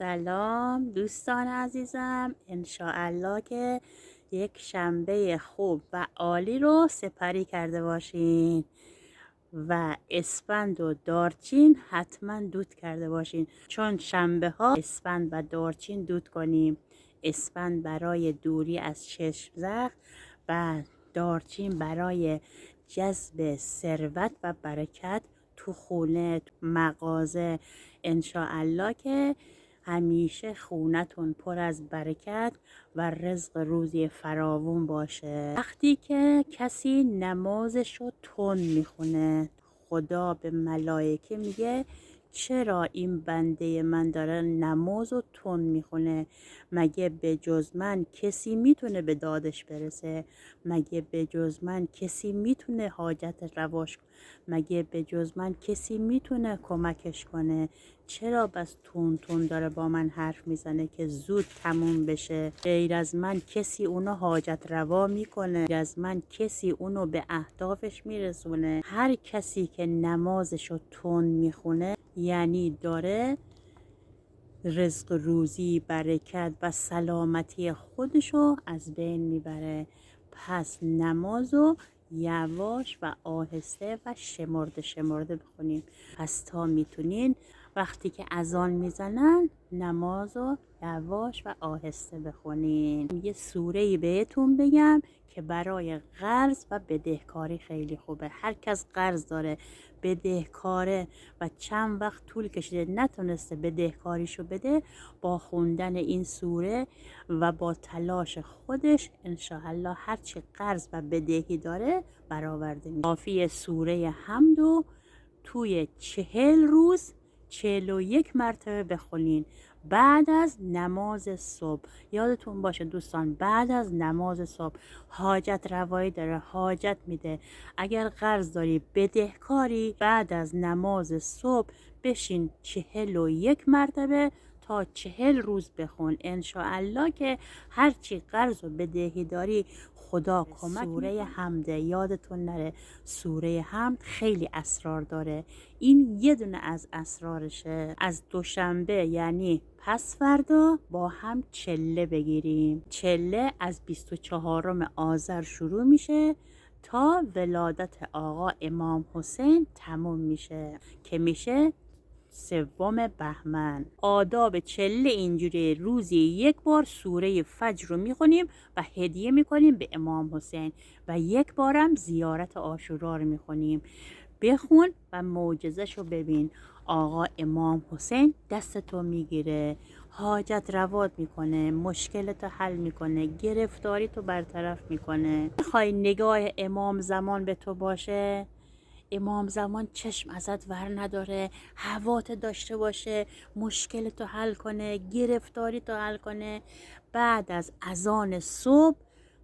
سلام دوستان عزیزم، انشاءالله که یک شنبه خوب و عالی رو سپری کرده باشین و اسفند و دارچین حتما دود کرده باشین، چون شنبه ها اسفند و دارچین دود کنیم. اسفند برای دوری از چشم زخم و دارچین برای جذب ثروت و برکت تو خونه، تو مغازه. انشاءالله که همیشه خونتون پر از برکت و رزق روزی فراوون باشه. وقتی که کسی نمازشو تون میخونه، خدا به ملائکه میگه چرا این بنده من داره نماز و تون میخونه؟ مگه به جز من کسی میتونه به دادش برسه؟ مگه به جز من کسی میتونه حاجت رواش کنه؟ مگه به جز من کسی میتونه کمکش کنه؟ چرا بس تون تون داره با من حرف میزنه که زود تموم بشه؟ غیر از من کسی اونو حاجت روا میکنه؟ غیر از من کسی اونو به اهدافش میرسونه؟ هر کسی که نمازشو تون میخونه یعنی داره رزق، روزی، برکت و سلامتی خودشو از بین میبره. پس نمازو یواش و آهسته و شمرده شمرده بخونیم. پس تا میتونین وقتی که اذان میزنن نمازو یواش و آهسته بخونین. یه سوره‌ای بهتون بگم که برای قرض و بدهکاری خیلی خوبه. هر کس قرض داره، بدهکاره و چند وقت طول کشیده نتونسته بدهکاریشو بده، با خوندن این سوره و با تلاش خودش انشاءالله هرچی قرض و بدهی داره برآورده میشه. کافی سوره حمدو توی 40 روز 41 مرتبه بخونین بعد از نماز صبح. یادتون باشه دوستان، بعد از نماز صبح حاجت روایی داره، حاجت میده. اگر قرض داری، بدهکاری، بعد از نماز صبح بشین 41 مرتبه تا 40 روز بخون. انشاءالله که هرچی قرض و بدهی داری خدا کمک. سوره حمده یادتون نره، سوره حمد خیلی اسرار داره. این یه دونه از اسرارشه. از دوشنبه یعنی پس فردا با هم چله بگیریم. چله از 24 آذر شروع میشه تا ولادت آقا امام حسین تموم میشه که میشه 3 بهمن. آداب چله اینجوری: روزی یک بار سوره فجر رو میخونیم و هدیه میکنیم به امام حسین و یک بارم زیارت عاشورا رو میخونیم. بخون و معجزه‌شو ببین. آقا امام حسین دستتو میگیره، حاجت روات میکنه، مشکلتو حل میکنه، گرفتاریتو برطرف میکنه. میخوای نگاه امام زمان به تو باشه؟ امام زمان چشم ازت ور نداره، هوات داشته باشه، مشکلتو حل کنه، گرفتاریتو حل کنه. بعد از اذان صبح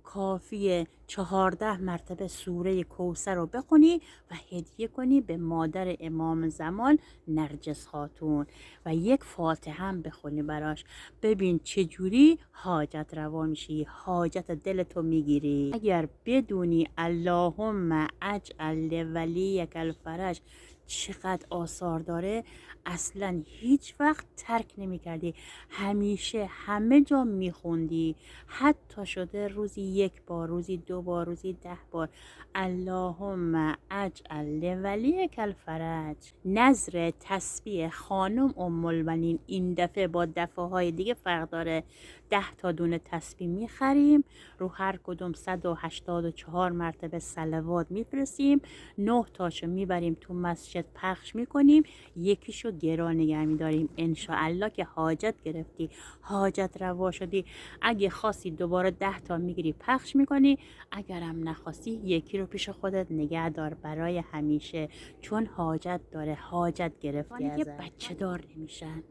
کافیه 14 مرتبه سوره کوثر رو بخونی و هدیه کنی به مادر امام زمان نرجس خاتون و یک فاتحه هم بخونی براش. ببین چجوری حاجت روا میشی، حاجت دلتو میگیری. اگر بدونی اللهم اجعل ولیک الفرج چقدر آثار داره، اصلا هیچ وقت ترک نمی کردی، همیشه همه جا می خوندی. حتی شده روزی 1 بار، روزی 2 بار، روزی 10 بار اللهم اجعل ولیک الفرج. نظر تسبیح خانم ام البنین این دفعه با دفعه های دیگه فرق داره. 10 تا دونه تسبیح میخریم، رو هر کدوم 184 مرتبه صلوات میفرستیم، 9 تاشو میبریم تو مسجد پخش میکنیم، یکیشو گرا نگه میداریم. انشاءالله که حاجت گرفتی، حاجت روا شدی. اگه خواستی دوباره 10 تا میگیری پخش میکنی، اگرم نخواستی یکی رو پیش خودت نگه دار برای همیشه، چون حاجت داره، حاجت گرفتی ازت. که بچه دار نمیشن،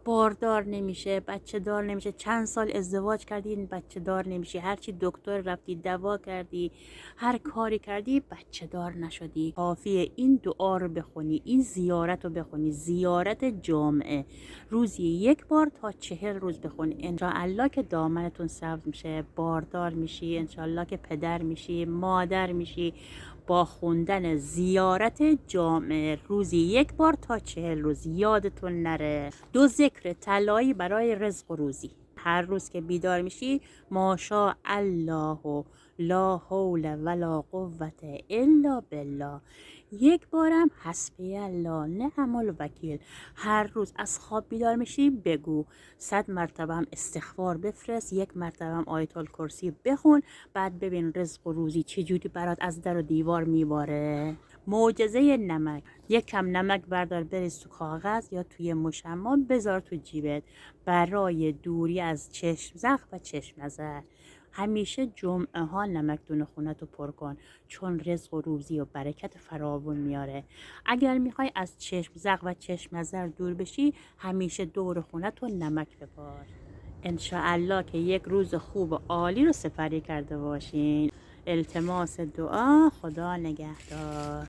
باردار نمیشه، بچه دار نمیشه. چند سال ازدواج کردی این بچه دار نمیشی، هرچی دکتر رفتی، دوا کردی، هر کاری کردی، بچه دار نشدی. کافیه این دعا رو بخونی، این زیارت رو بخونی، زیارت جامعه، روزی 1 بار تا 40 روز بخونی. انشاءالله که دامنتون سبز میشه، باردار میشی، انشاءالله که پدر میشی، مادر میشی، با خوندن زیارت جامع روزی 1 بار تا 40 روز. یادتون نره. 2 ذکر طلایی برای رزق و روزی. هر روز که بیدار میشی ماشاء الله و لا حول ولا قوة الا بالله. 1 بارم حسبی الله نعم الوکیل. هر روز از خواب بیدار میشی بگو. 100 مرتبه هم استغفار بفرست، 1 مرتبه هم آیت الکرسی بخون. بعد ببین رزق و روزی چجوری برات از در و دیوار میباره. معجزه نمک. 1 کم نمک بردار بریز تو کاغذ یا توی مشما بذار تو جیبت برای دوری از چشم زخم و چشم نظر. همیشه جمعه ها نمکدون خونت رو پر کن، چون رزق و روزی و برکت فراوون میاره. اگر میخوای از چشم زخم و چشم نظر دور بشی همیشه دور خونت رو نمک بپار. انشاءالله که 1 روز خوب و عالی رو سپری کرده باشین. التماس دعا. خدا نگهدار.